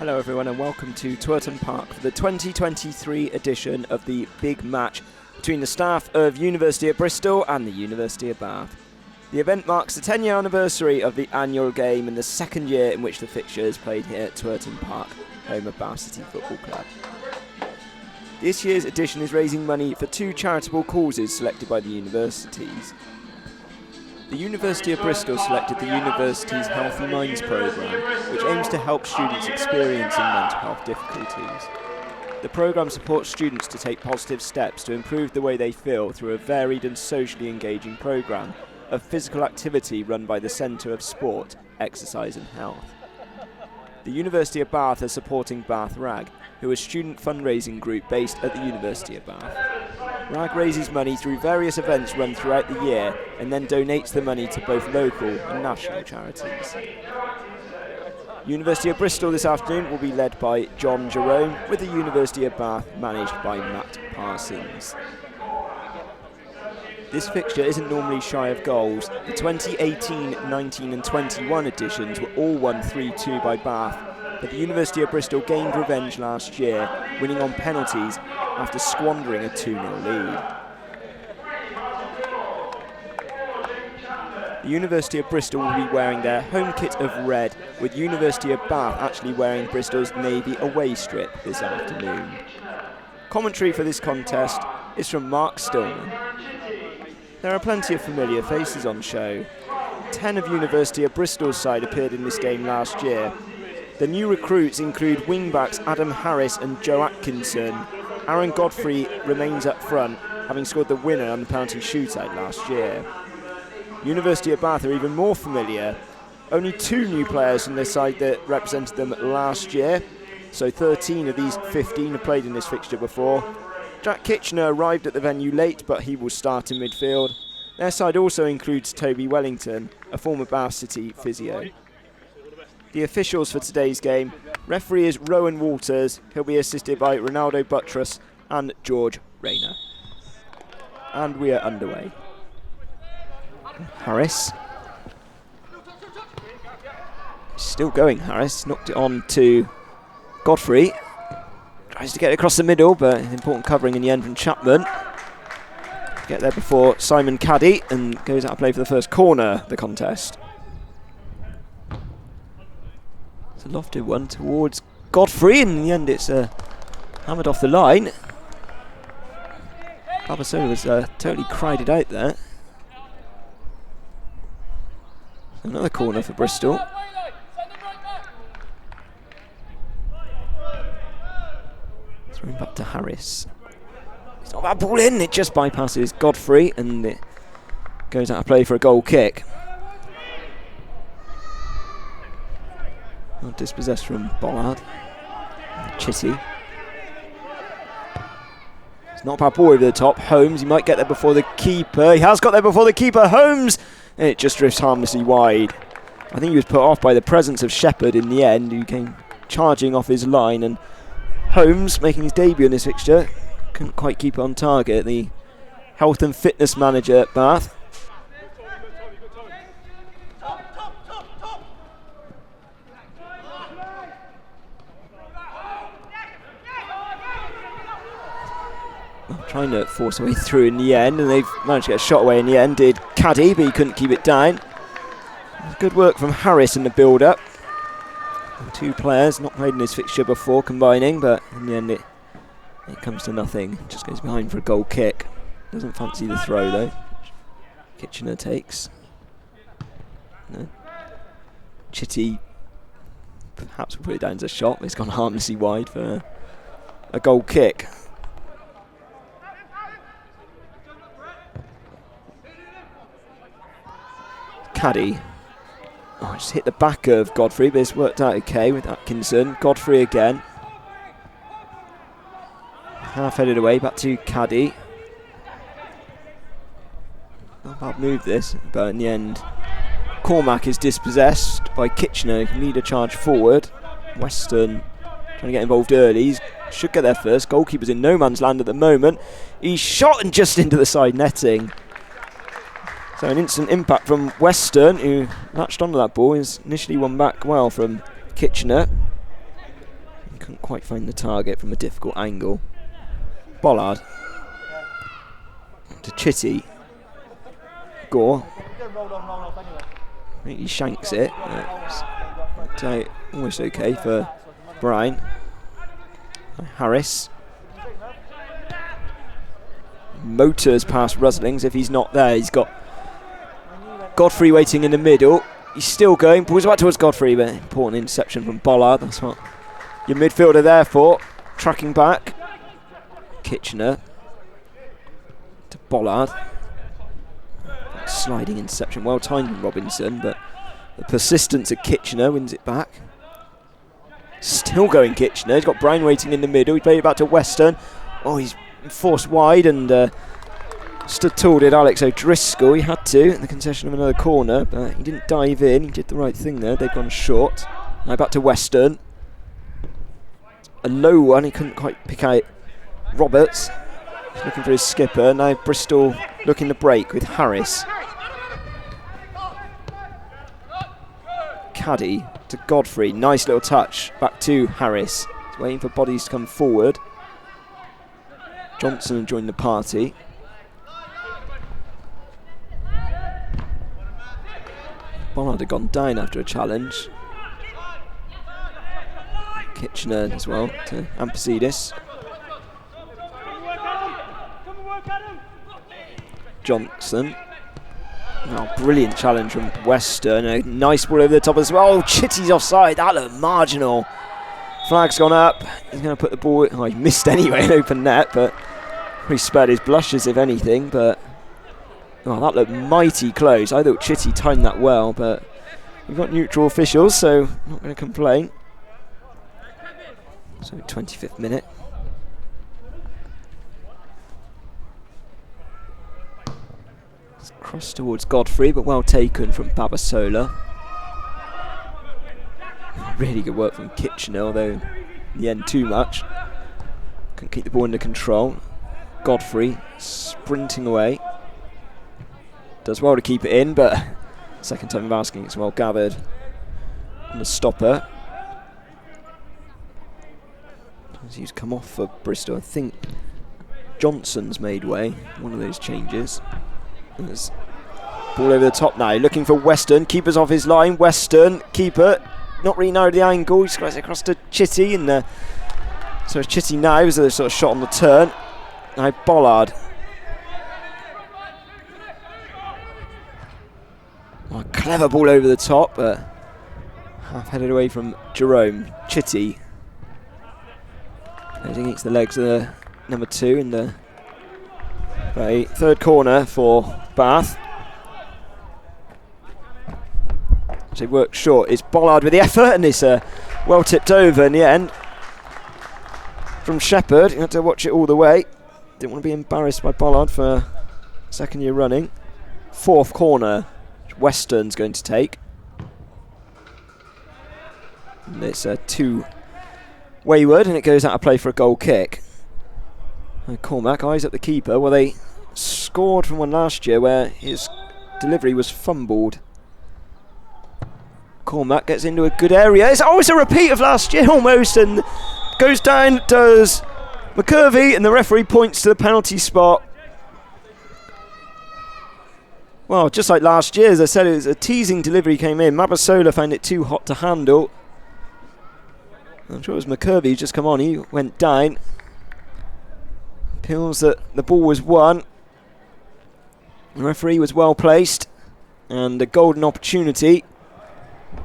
Hello everyone and welcome to Twerton Park for the 2023 edition of the big match between the staff of University of Bristol and the University of Bath. The event marks the 10-year anniversary of the annual game and the second year in which the fixture is played here at Twerton Park, home of Bath City Football Club. This year's edition is raising money for two charitable causes selected by the universities. The University of Bristol selected the university's Healthy Minds programme, which aims to help students experiencing mental health difficulties. The programme supports students to take positive steps to improve the way they feel through a varied and socially engaging programme of physical activity run by the Centre of Sport, Exercise and Health. The University of Bath are supporting Bath RAG, who are a student fundraising group based at the University of Bath. RAG raises money through various events run throughout the year and then donates the money to both local and national charities. University of Bristol this afternoon will be led by John Jerome, with the University of Bath managed by Matt Parsons. This fixture isn't normally shy of goals. The 2018, 19 and 21 editions were all won 3-2 by Bath, but the University of Bristol gained revenge last year, winning on penalties after squandering a 2-0 lead. The University of Bristol will be wearing their home kit of red, with University of Bath actually wearing Bristol's navy away strip this afternoon. Commentary for this contest is from Mark Stillman. There are plenty of familiar faces on show. 10 of University of Bristol's side appeared in this game last year. The new recruits include wingbacks Adam Harris and Joe Atkinson. Aaron Godfrey remains up front, having scored the winner on the penalty shootout last year. University of Bath are even more familiar. Only 2 new players from their side that represented them last year, so 13 of these 15 have played in this fixture before. Jack Kitchener arrived at the venue late, but he will start in midfield. Their side also includes Toby Wellington, a former Bath City physio. The officials for today's game: referee is Rowan Walters. He'll be assisted by Ronaldo Buttress and George Rayner. And we are underway. Harris. Still going, Harris. Knocked it on to Godfrey. Tries to get it across the middle, but an important covering in the end from Chapman. Get there before Simon Caddy and goes out of play for the first corner of the contest. It's a lofted one towards Godfrey, and in the end it's hammered off the line. Babasola was totally cried it out there. Another corner for Bristol. Throwing back to Harris. It's not a bad ball in, it just bypasses Godfrey and it goes out of play for a goal kick. Well, dispossessed from Bollard. Chitty. It's not a bad ball over the top. Holmes, he might get there before the keeper. He has got there before the keeper. Holmes! And it just drifts harmlessly wide. I think he was put off by the presence of Shepherd in the end, who came charging off his line, and Holmes, making his debut in this fixture, couldn't quite keep it on target. The health and fitness manager at Bath. Trying to force a way through in the end, and they've managed to get a shot away in the end. Did Caddy, but he couldn't keep it down. Good work from Harris in the build-up. 2 players not played in this fixture before combining, but in the end it comes to nothing. Just goes behind for a goal kick. Doesn't fancy the throw though. Kitchener takes. No. Chitty perhaps will put it down as a shot, but it's gone harmlessly wide for a goal kick. Caddy. Oh, just hit the back of Godfrey, but it's worked out okay with Atkinson. Godfrey again. Half headed away, back to Caddy. Not a bad move this, but in the end, Cormac is dispossessed by Kitchener, who can lead a charge forward. Weston trying to get involved early. He should get there first. Goalkeeper's in no man's land at the moment. He's shot and just into the side netting. So an instant impact from Weston, who latched onto that ball. He's initially won back well from Kitchener. Couldn't quite find the target from a difficult angle. Bollard to Chitty. Gore. I think he shanks it. Almost okay for Bryan. Harris. Motors past Ruslings. If he's not there, he's got Godfrey waiting in the middle. He's still going. Balls back towards Godfrey, but important interception from Bollard. That's what your midfielder there for. Tracking back. Kitchener to Bollard. Sliding interception. Well timed from Robinson, but the persistence of Kitchener wins it back. Still going Kitchener. He's got Bryan waiting in the middle. He played it back to Western. Oh, he's forced wide and stood tall, did Alex O'Driscoll. He had to in the concession of another corner, but he didn't dive in. He did the right thing there. They've gone short. Now back to Western. A low one. He couldn't quite pick out Roberts. He's looking for his skipper. Now Bristol looking to break with Harris. Caddy to Godfrey. Nice little touch. Back to Harris. He's waiting for bodies to come forward. Johnson joined the party. Bollard had gone down after a challenge. Kitchener as well to Ampasidis. Johnson. Oh, brilliant challenge from Western. A nice ball over the top as well. Oh, Chitty's offside. That looked marginal. Flag's gone up. He's going to put the ball. Oh, he missed anyway, an open net, but he spared his blushes, if anything. But oh, that looked mighty close. I thought Chitty timed that well, but we've got neutral officials, so I'm not going to complain. So 25th minute. It's cross towards Godfrey, but well taken from Babasola. Really good work from Kitchener, although in the end too much. Couldn't keep the ball under control. Godfrey sprinting away. Does well to keep it in, but second time of asking, it's well gathered. And the stopper. He's come off for Bristol. I think Johnson's made way. One of those changes. And there's ball over the top now. Looking for Western. Keeper's off his line. Western. Keeper. Not really narrowed the angle. He squares it across to Chitty. And so it's Chitty now. It was a sort of shot on the turn. Now Bollard. Oh, clever ball over the top, but half headed away from Jerome. Chitty. Heading against the legs of the number 2 in the third corner for Bath. So worked short. It's Bollard with the effort, and it's well tipped over in the end. From Shepherd, you had to watch it all the way. Didn't want to be embarrassed by Bollard for second year running. Fourth corner, which Western's going to take. And it's too wayward, and it goes out of play for a goal kick. And Cormac eyes up the keeper. Well, they scored from one last year where his delivery was fumbled. Cormac gets into a good area. It's a repeat of last year almost, and goes down, does McCurvey, and the referee points to the penalty spot. Well, just like last year, as I said, it was a teasing delivery came in. Mabasola found it too hot to handle. I'm sure it was McCurvey who just come on. He went down. Appeals that the ball was won. The referee was well placed, and a golden opportunity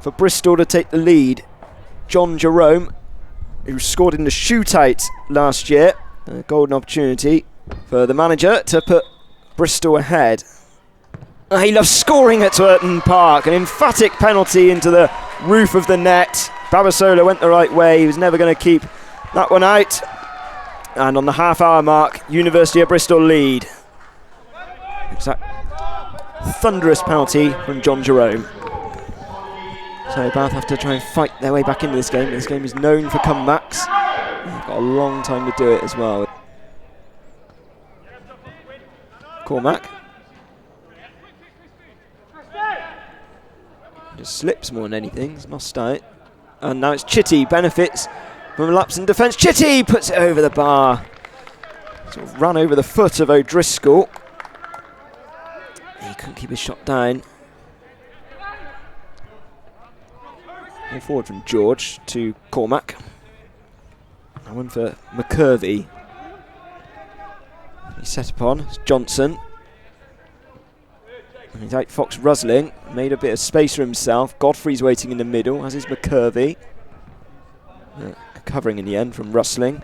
for Bristol to take the lead. John Jerome, who scored in the shootout last year, a golden opportunity for the manager to put Bristol ahead. He loves scoring at Twerton Park. An emphatic penalty into the roof of the net. Babasola went the right way. He was never going to keep that one out. And on the half-hour mark, University of Bristol lead. Exact thunderous penalty from John Jerome. So Bath have to try and fight their way back into this game. This game is known for comebacks. They've got a long time to do it as well. Cormac. Just slips more than anything. He's lost out. And now it's Chitty. Benefits from laps in defence. Chitty puts it over the bar. Sort of ran over the foot of O'Driscoll. He couldn't keep his shot down. All forward from George to Cormac. And one for McCurvey. He's set upon. It's Johnson. And he's out Fox Rusling. Made a bit of space for himself. Godfrey's waiting in the middle, as is McCurvey. Covering in the end from Rustling.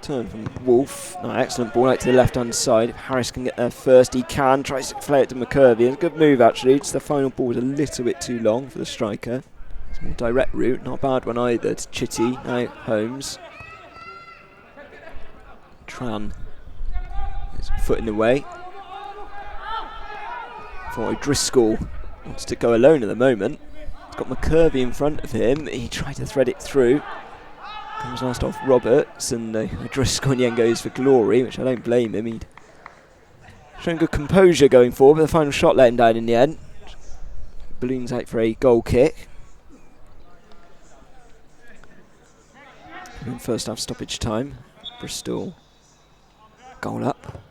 Turn from Wolf. No, excellent ball out to the left-hand side. If Harris can get there first, he can. Tries to play it to McCurvey. It's a good move, actually. Just the final ball was a little bit too long for the striker. It's a more direct route. Not a bad one either. To Chitty. Now Holmes. Tran. His foot in the way. For O'Driscoll. Wants to go alone at the moment. He's got McCurvey in front of him. He tried to thread it through. Comes last off Roberts, and O'Driscoll in the end goes for glory, which I don't blame him. He'd shown good composure going forward, but the final shot let him down in the end. Balloons out for a goal kick. And first half stoppage time. Bristol goal up.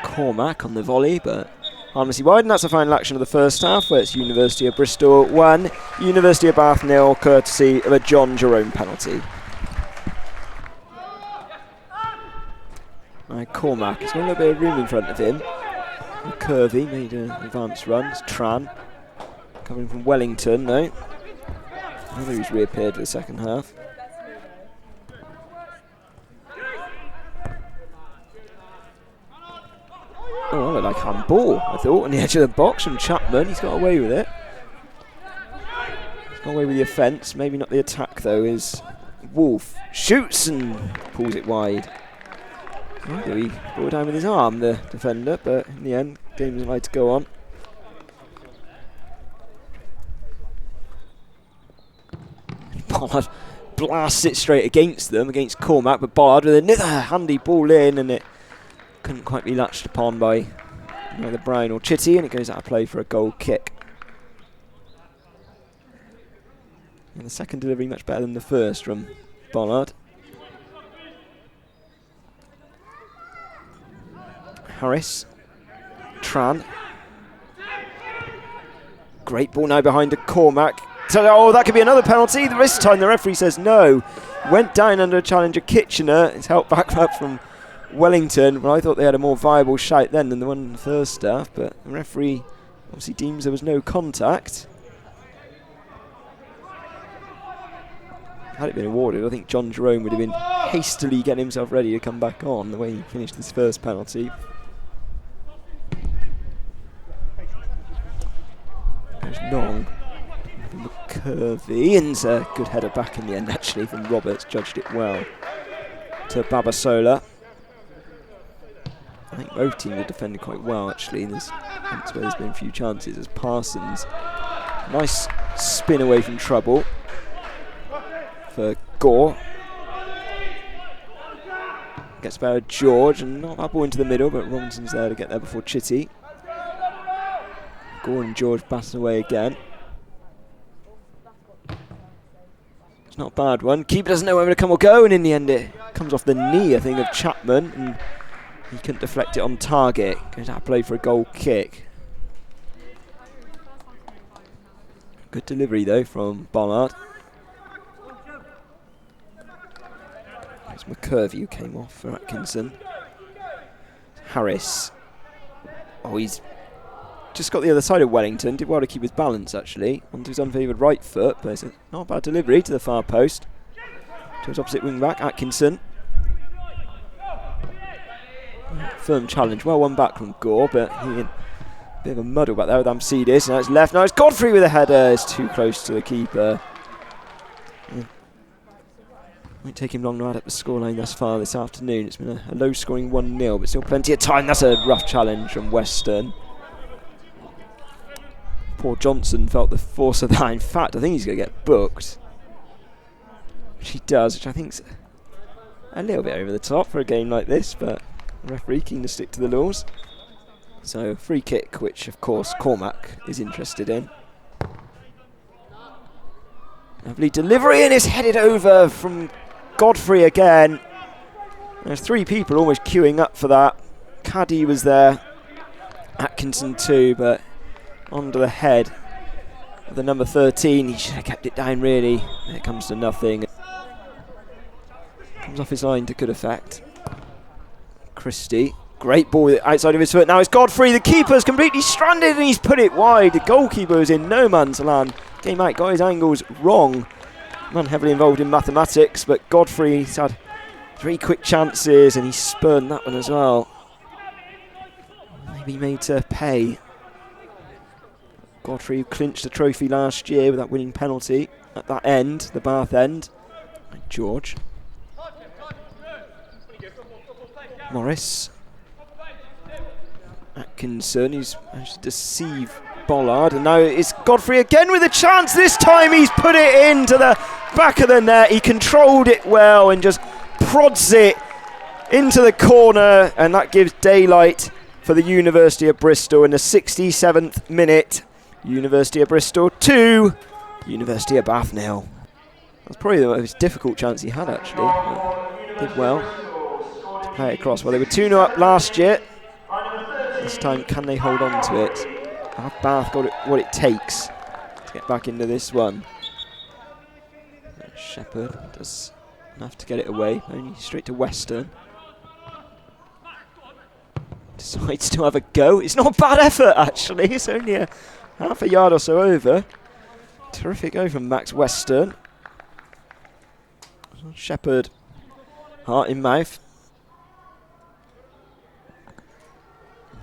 Cormac on the volley, but harmlessly wide, and that's the final action of the first half, where it's University of Bristol 1, University of Bath 0, courtesy of a John Jerome penalty. Cormac, he's got a little bit of room in front of him. McCurvey made an advanced run. It's Tran coming from Wellington, no. I think he's reappeared for the second half. Oh, that looked like handball, I thought, on the edge of the box from Chapman. He's got away with it. He's got away with the offence. Maybe not the attack, though, is Wolf. Shoots and pulls it wide. Oh, he brought it down with his arm, the defender, but in the end, game was allowed to go on. Bollard blasts it straight against them, against Cormac, but Bollard with another handy ball in, and it couldn't quite be latched upon by either Brown or Chitty, and it goes out of play for a goal kick. And the second delivery much better than the first from Bollard. Harris. Tran. Great ball now behind to Cormac. So, oh, that could be another penalty. This time the referee says no. Went down under a challenger Kitchener. It's helped back up from Wellington. Well, I thought they had a more viable shout then than the one in the first half, but the referee obviously deems there was no contact. Had it been awarded, I think John Jerome would have been hastily getting himself ready to come back on the way he finished his first penalty. There's Nong. McCurvey, and a good header back in the end actually from Roberts, judged it well. To Babasola. I think both teams have defended quite well actually, and hence where there's been a few chances as Parsons. Nice spin away from trouble for Gore. Gets better George, and not that ball into the middle, but Robinson's there to get there before Chitty. Gore and George batting away again. It's not a bad one. Keeper doesn't know whether to come or go, and in the end it comes off the knee, I think, of Chapman, and he couldn't deflect it on target. Goes out of play for a goal kick. Good delivery though from Bollard. It's McCurvey who came off for Atkinson. Harris. Oh, he's just got the other side of Wellington. Did well to keep his balance actually. Onto his unfavoured right foot, but it's not a bad delivery to the far post. To his opposite wing back, Atkinson. Firm challenge, well won back from Gore, but he in a bit of a muddle back there with Amsidis. Now it's left, now it's Godfrey with a header. It's too close to the keeper. Won't take him long to add up the scoreline thus far this afternoon. It's been a low scoring 1-0, but still plenty of time. That's a rough challenge from Western. Poor Johnson felt the force of that. In fact, I think he's going to get booked. Which he does, which I think's a little bit over the top for a game like this, but the referee keen to stick to the laws. So free kick, which of course Cormac is interested in. Lovely delivery, and it's headed over from Godfrey again. There's 3 people almost queuing up for that. Caddy was there, Atkinson too, but onto the head of the number 13. He should have kept it down really. It comes to nothing. Comes off his line to good effect. Christie, great ball outside of his foot. Now it's Godfrey, the keeper's completely stranded and he's put it wide. The goalkeeper is in no man's land. Came out, got his angles wrong. Man heavily involved in mathematics, but Godfrey's had 3 quick chances and he spurned that one as well. Maybe made to pay. Godfrey, who clinched the trophy last year with that winning penalty at that end, the Bath end. And George. Morris. Atkinson, who's managed to deceive Bollard, and now it's Godfrey again with a chance. This time he's put it into the back of the net. He controlled it well and just prods it into the corner, and that gives daylight for the University of Bristol in the 67th minute. University of Bristol 2, University of Bath 0. That's probably the most difficult chance he had actually. Did well to play it across. Well, they were 2-0 up last year. This time, can they hold on to it? Have Bath got what it takes to get back into this one? Shepherd does enough to get it away, only straight to Western. Decides to have a go. It's not a bad effort actually, it's only a half a yard or so over. Terrific go from Max Western. Shepherd, heart in mouth.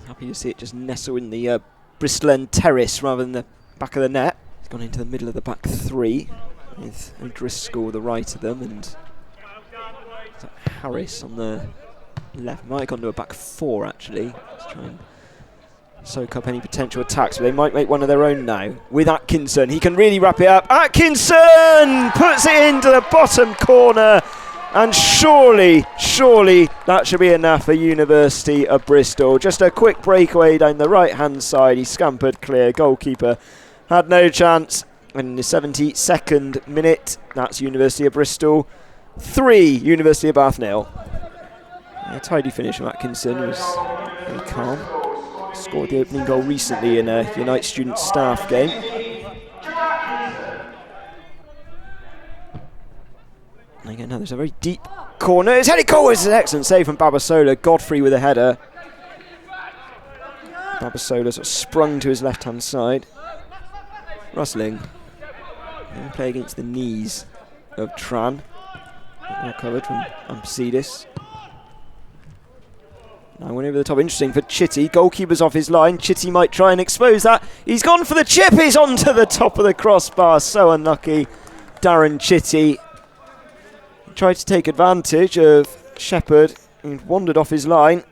Happy to see it just nestle in the Bristol end terrace rather than the back of the net. He's gone into the middle of the back 3 with O'Driscoll the right of them and Harris on the left. Might have gone to a back 4 actually to try and soak up any potential attacks, but they might make one of their own now with Atkinson. He can really wrap it up. Atkinson puts it into the bottom corner, and surely that should be enough for University of Bristol. Just a quick breakaway down the right hand side. He scampered clear. Goalkeeper had no chance. And in the 72nd minute, that's University of Bristol 3, University of Bath 0. A tidy finish from Atkinson. He was very calm. Scored the opening goal recently in a Unite Student Staff game. And again, now there's a very deep corner. It's headed goal. It's an excellent save from Babasola. Godfrey with a header. Babasola sort of sprung to his left-hand side. Rustling. And play against the knees of Tran. Well covered from Ampsidis. Now went over the top. Interesting for Chitty. Goalkeeper's off his line. Chitty might try and expose that. He's gone for the chip. He's onto the top of the crossbar. So unlucky. Darren Chitty tried to take advantage of Shepherd, who wandered off his line.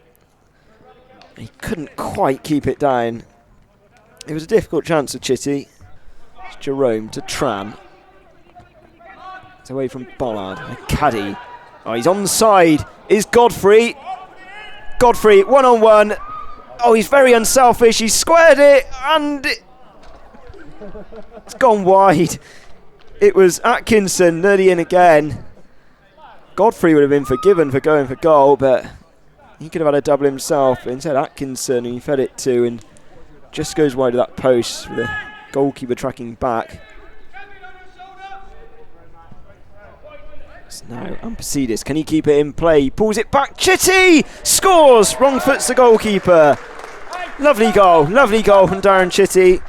He couldn't quite keep it down. It was a difficult chance for Chitty. It's Jerome to Tran. It's away from Bollard. Caddy. Oh, he's onside. Is Godfrey. Godfrey, 1-on-1. Oh, he's very unselfish. He's squared it, and it's gone wide. It was Atkinson nearly in again. Godfrey would have been forgiven for going for goal, but he could have had a double himself. But instead, Atkinson, who he fed it to, and just goes wide of that post with the goalkeeper tracking back. It's now Ampsidis. Can he keep it in play? He pulls it back. Chitty scores! Wrong foot's the goalkeeper. Lovely goal from Darren Chitty.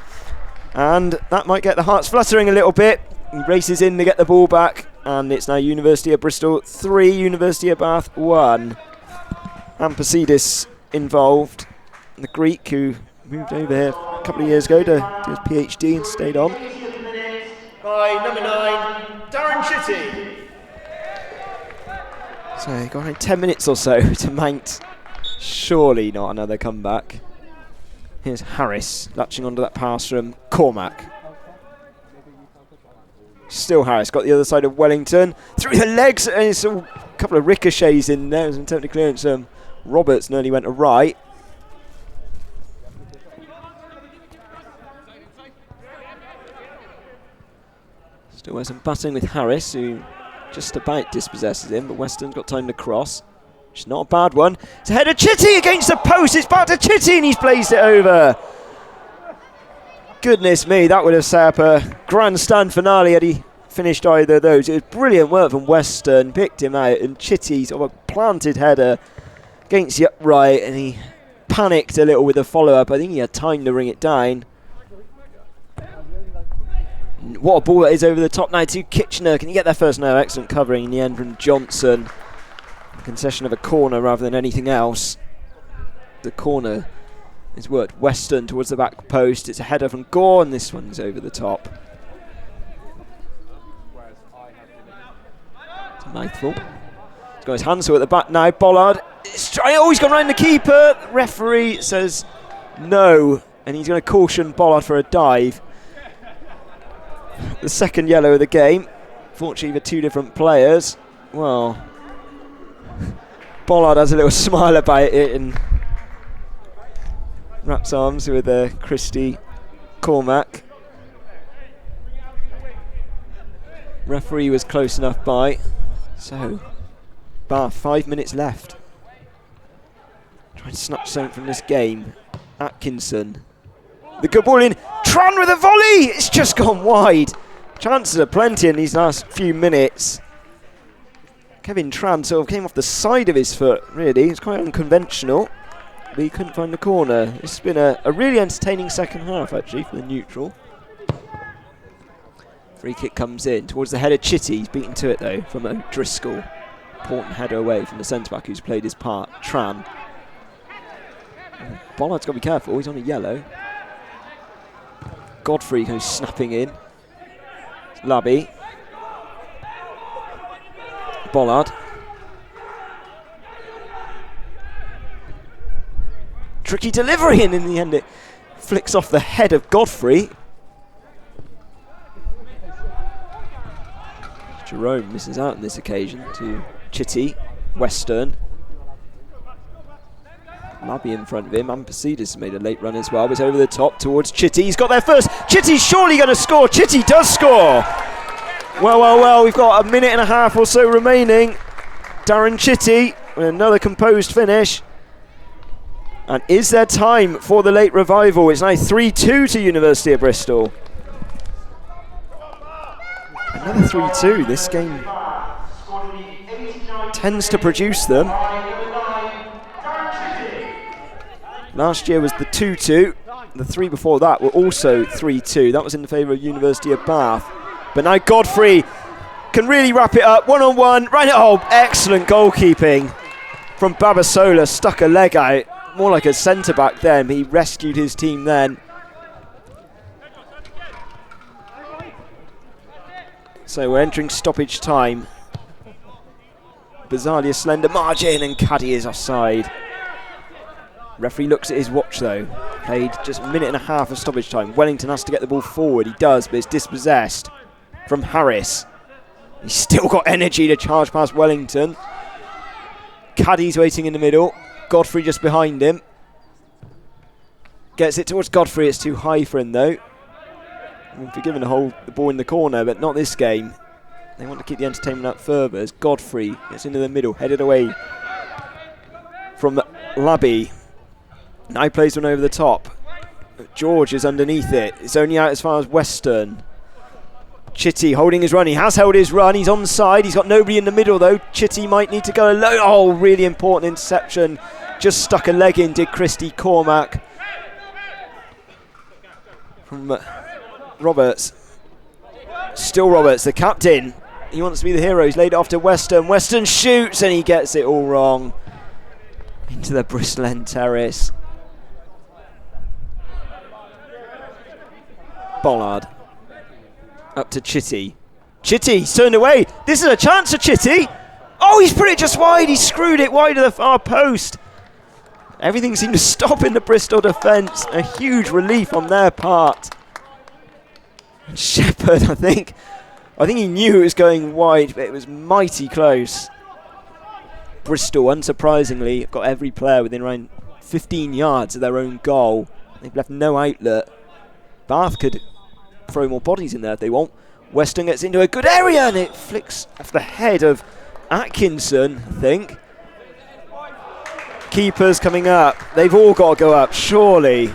And that might get the hearts fluttering a little bit. He races in to get the ball back. And it's now University of Bristol 3, University of Bath 1. Ampsidis involved. The Greek who moved over here a couple of years ago to do his PhD and stayed on. By number 9, Darren Chitty. So got around 10 minutes or so to mount. Surely not another comeback. Here's Harris latching onto that pass from Cormac. Still Harris, got the other side of Wellington. Through the legs, and it's a couple of ricochets in there. It was an attempted clearance. Roberts nearly went to right. Still has some battling with Harris, who just about dispossesses him, but Weston's got time to cross. Which is not a bad one. It's a header, Chitty against the post. It's back to Chitty and he's placed it over. Goodness me, that would have set up a grandstand finale had he finished either of those. It was brilliant work from Weston, picked him out, and Chitty's of a planted header against the upright, and he panicked a little with the follow-up. I think he had time to ring it down. What a ball that is over the top now to Kitchener. Can you get there first? No, excellent covering in the end from Johnson. Concession of a corner rather than anything else. The corner is worked Weston towards the back post. It's a header from Gore, and this one's over the top. It's a mouthful. He's got his hands at the back now. Bollard is trying. Oh, he's gone round the keeper. The referee says no, and he's going to caution Bollard for a dive. The second yellow of the game. Fortunately for two different players. Well, Bollard has a little smile about it and wraps arms with Christy Cormack. Referee was close enough by. So, Bath, 5 minutes left. Trying to snatch something from this game. Atkinson. The good ball in. Tran with a volley! It's just gone wide. Chances are plenty in these last few minutes. Kevin Tran sort of came off the side of his foot, really. It's quite unconventional, but he couldn't find the corner. It's been a really entertaining second half, actually, for the neutral. Free kick comes in towards the header. Chitty. He's beaten to it, though, from O'Driscoll. Important header away from the centre-back who's played his part. Tran. Bollard's got to be careful. He's on a yellow. Godfrey goes snapping in. Labby. Bollard. Tricky delivery, and in the end it flicks off the head of Godfrey. Jerome misses out on this occasion to Chitty. Western. Labby in front of him. Ampasides made a late run as well. But it's over the top towards Chitty. He's got there first. Chitty's surely going to score. Chitty does score. Well. We've got a minute and a half or so remaining. Darren Chitty with another composed finish. And is there time for the late revival? It's now 3-2 to University of Bristol. Another 3-2. This game tends to produce them. Last year was the 2-2. The three before that were also 3-2. That was in the favour of University of Bath. But now Godfrey can really wrap it up. One-on-one. Right at home. Excellent goalkeeping from Babasola. Stuck a leg out. More like a centre-back then. He rescued his team then. So we're entering stoppage time. Bizarrely a slender margin, and Caddy is offside. Referee looks at his watch though. Played just a minute and a half of stoppage time. Wellington has to get the ball forward. He does, but it's dispossessed from Harris. He's still got energy to charge past Wellington. Caddy's waiting in the middle. Godfrey just behind him. Gets it towards Godfrey. It's too high for him though. I'm forgiven to hold the ball in the corner, but not this game. They want to keep the entertainment up further as Godfrey gets into the middle, headed away from Labby. Now he plays one over the top. George is underneath it. It's only out as far as Western. Chitty holding his run. He has held his run. He's onside. He's got nobody in the middle though. Chitty might need to go alone. Oh, really important interception. Just stuck a leg in, did Christy Cormack. From Roberts. Still Roberts, the captain. He wants to be the hero. He's laid it off to Western. Western shoots and he gets it all wrong. Into the Bristol end terrace. Bollard. Up to Chitty. Chitty's turned away. This is a chance for Chitty. Oh, he's put it just wide. He screwed it wide of the far post. Everything seemed to stop in the Bristol defence. A huge relief on their part. And Shepherd, I think he knew it was going wide, but it was mighty close. Bristol, unsurprisingly, got every player within around 15 yards of their own goal. They've left no outlet. Bath could throw more bodies in there if they want. Weston gets into a good area and it flicks off the head of Atkinson, I think. Keepers coming up. They've all got to go up, surely.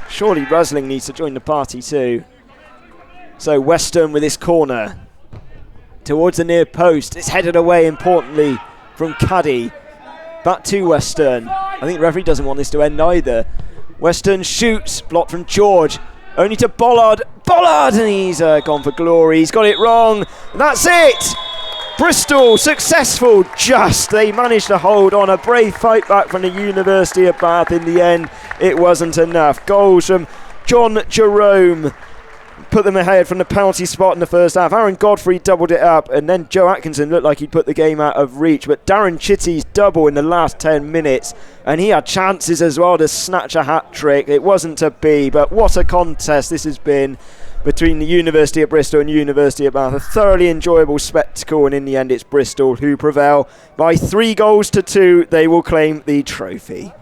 Surely Rusling needs to join the party too. So Weston with his corner towards the near post. It's headed away importantly from Caddy. Back to Weston. I think the referee doesn't want this to end either. Weston shoots, blocked from George. Only to Bollard. Bollard! And he's gone for glory. He's got it wrong. That's it! Bristol successful just. They managed to hold on. A brave fight back from the University of Bath. In the end, it wasn't enough. Goals from John Jerome put them ahead from the penalty spot in the first half. Aaron Godfrey doubled it up, and then Joe Atkinson looked like he'd put the game out of reach. But Darren Chitty's double in the last 10 minutes, and he had chances as well to snatch a hat-trick. It wasn't to be, but what a contest this has been between the University of Bristol and University of Bath. A thoroughly enjoyable spectacle, and in the end it's Bristol who prevail by 3-2. They will claim the trophy.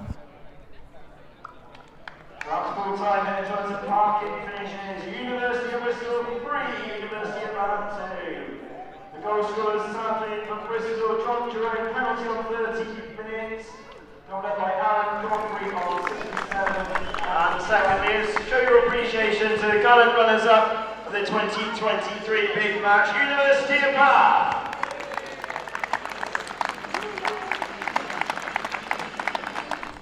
Goal scorers starting from Bristol, John Jerome, penalty on 30 minutes, held up by Aaron Godfrey on 67. And second is show your appreciation to the gallant runners-up of the 2023 big match, University of Bath.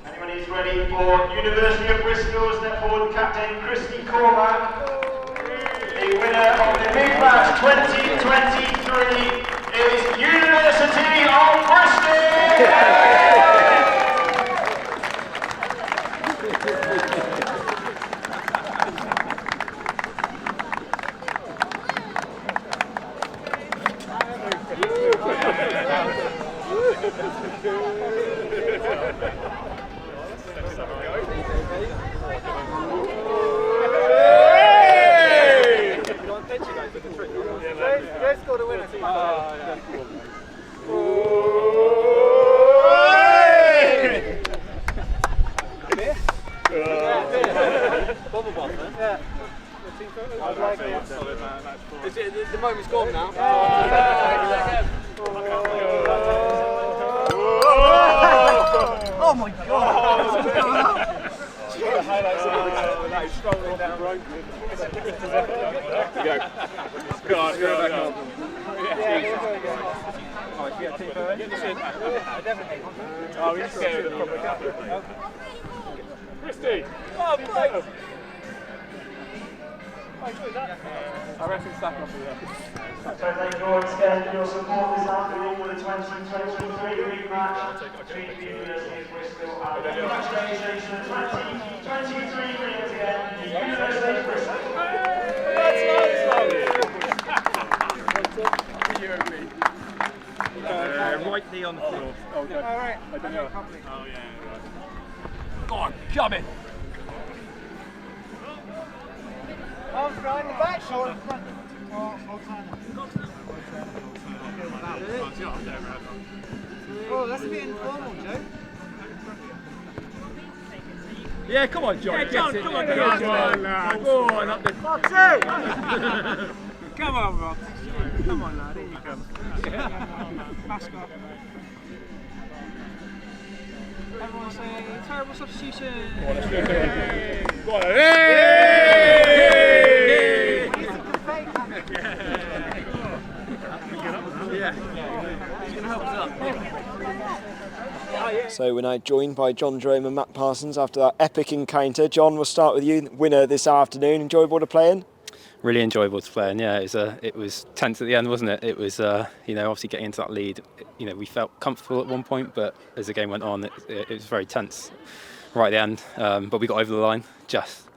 Anyone who's ready for University of Bristol, step forward, captain Christy Cormack. The winner of the big match 2023 is University of Bristol! The moment's gone now. Oh my god! That is strolling down road. Go. God, go back on. Oh, he's scared of the proper captain. Christy! Oh, mate! I reckon sack off of there. So thank you all again for your support this afternoon for the 2023 league match between the University of Bristol and congratulations to the 2023 winners again, the University of Bristol. Right knee on the floor. Oh, okay. All right. I don't know. Oh, yeah. Right. Go on, come in. Arms behind the back, Sean. Oh, that's a bit informal, Joe. Yeah, come on, John. Yeah, John, come on, lad. Go on, up there. Come on, Rob. Come on, lad. Here you come. Mascot. Everyone say, terrible substitution. Go on, let's do it. Go on, So we're now joined by John Jerome and Matt Parsons after that epic encounter. John, we'll start with you, winner this afternoon. Enjoyable to play in? Really enjoyable to play in, yeah. It was tense at the end, wasn't it? It was, obviously getting into that lead. We felt comfortable at one point, but as the game went on, it was very tense right at the end. But we got over the line, just.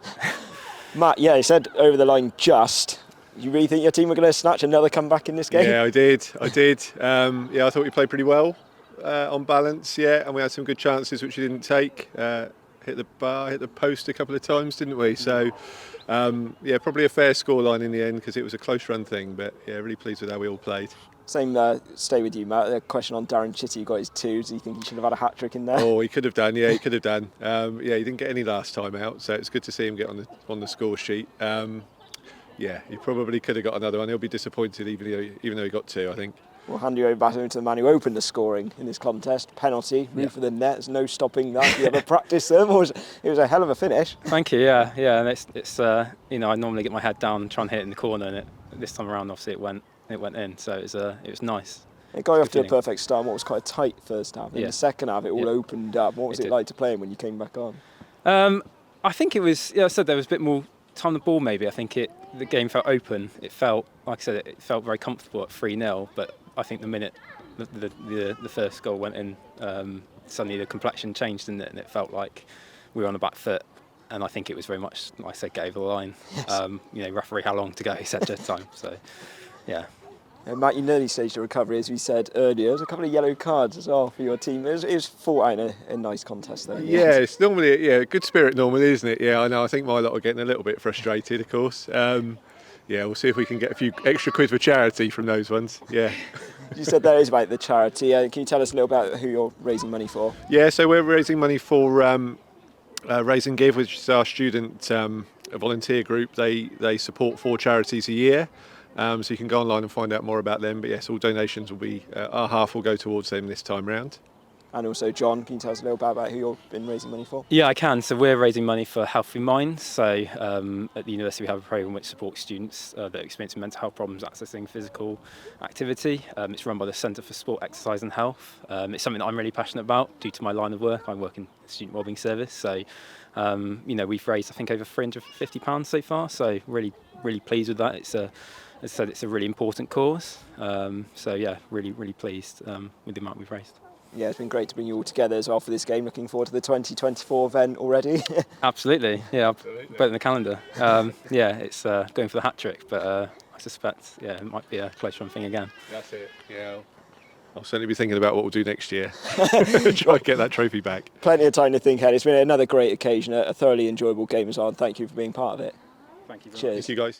Matt, yeah, you said over the line just. You really think your team were going to snatch another comeback in this game? Yeah, I did. I thought we played pretty well on balance, and we had some good chances which we didn't take. Hit the bar, hit the post a couple of times, didn't we? So, probably a fair scoreline in the end because it was a close run thing, but really pleased with how we all played. Same, stay with you, Matt. A question on Darren Chitty, got his two. Do you think he should have had a hat-trick in there? Oh, he could have done, he could have done. He didn't get any last time out, so it's good to see him get on the score sheet. yeah, he probably could have got another one. He'll be disappointed even though he got 2, I think. We'll hand you over back to the man who opened the scoring in this contest. Penalty, roof of the net. There's no stopping that. You ever practice them? It was a hell of a finish. Thank you. Yeah. And it's I normally get my head down and try and hit it in the corner, and this time around, obviously, it went in. So it was nice. It got you off to a perfect start. What was quite a tight first half. In the second half, it all opened up. What was it like to play when you came back on? I think it was. I said there was a bit more time on the ball. Maybe I think the game felt open. It felt, like I said, it felt very comfortable at 3-0. But I think the minute the first goal went in, suddenly the complexion changed, didn't it? And it felt like we were on the back foot. And I think it was very much, like I said, get over the line. Yes. Referee, how long to go? He said at the time. So, yeah. Matt, you nearly staged a recovery, as we said earlier. There's a couple of yellow cards as well for your team. It was fought out in a nice contest, though. Yeah, it's normally a good spirit normally, isn't it? Yeah, I know. I think my lot are getting a little bit frustrated, of course. We'll see if we can get a few extra quid for charity from those ones. Yeah. You said that is about the charity. Can you tell us a little about who you're raising money for? Yeah, so we're raising money for Raise and Give, which is our student volunteer group. They support 4 charities a year. So you can go online and find out more about them. But yes, all donations will be, our half will go towards them this time round. And also, John, can you tell us a little bit about who you've been raising money for? Yeah, I can. So we're raising money for Healthy Minds. So at the university we have a programme which supports students that are experiencing mental health problems accessing physical activity. It's run by the Centre for Sport, Exercise and Health. It's something that I'm really passionate about due to my line of work. I work in the student wellbeing service. So, we've raised, I think, over £350 so far. So really, really pleased with that. As I said, it's a really important cause. Really, really pleased with the amount we've raised. Yeah, it's been great to bring you all together as well for this game. Looking forward to the 2024 event already. Absolutely, yeah, put it in the calendar. It's going for the hat trick, but I suspect, it might be a close run thing again. That's it, yeah. I'll certainly be thinking about what we'll do next year. Try and get that trophy back. Plenty of time to think ahead. It's been another great occasion, a thoroughly enjoyable game as well, and thank you for being part of it. Thank you very much. Cheers. Thank you, guys.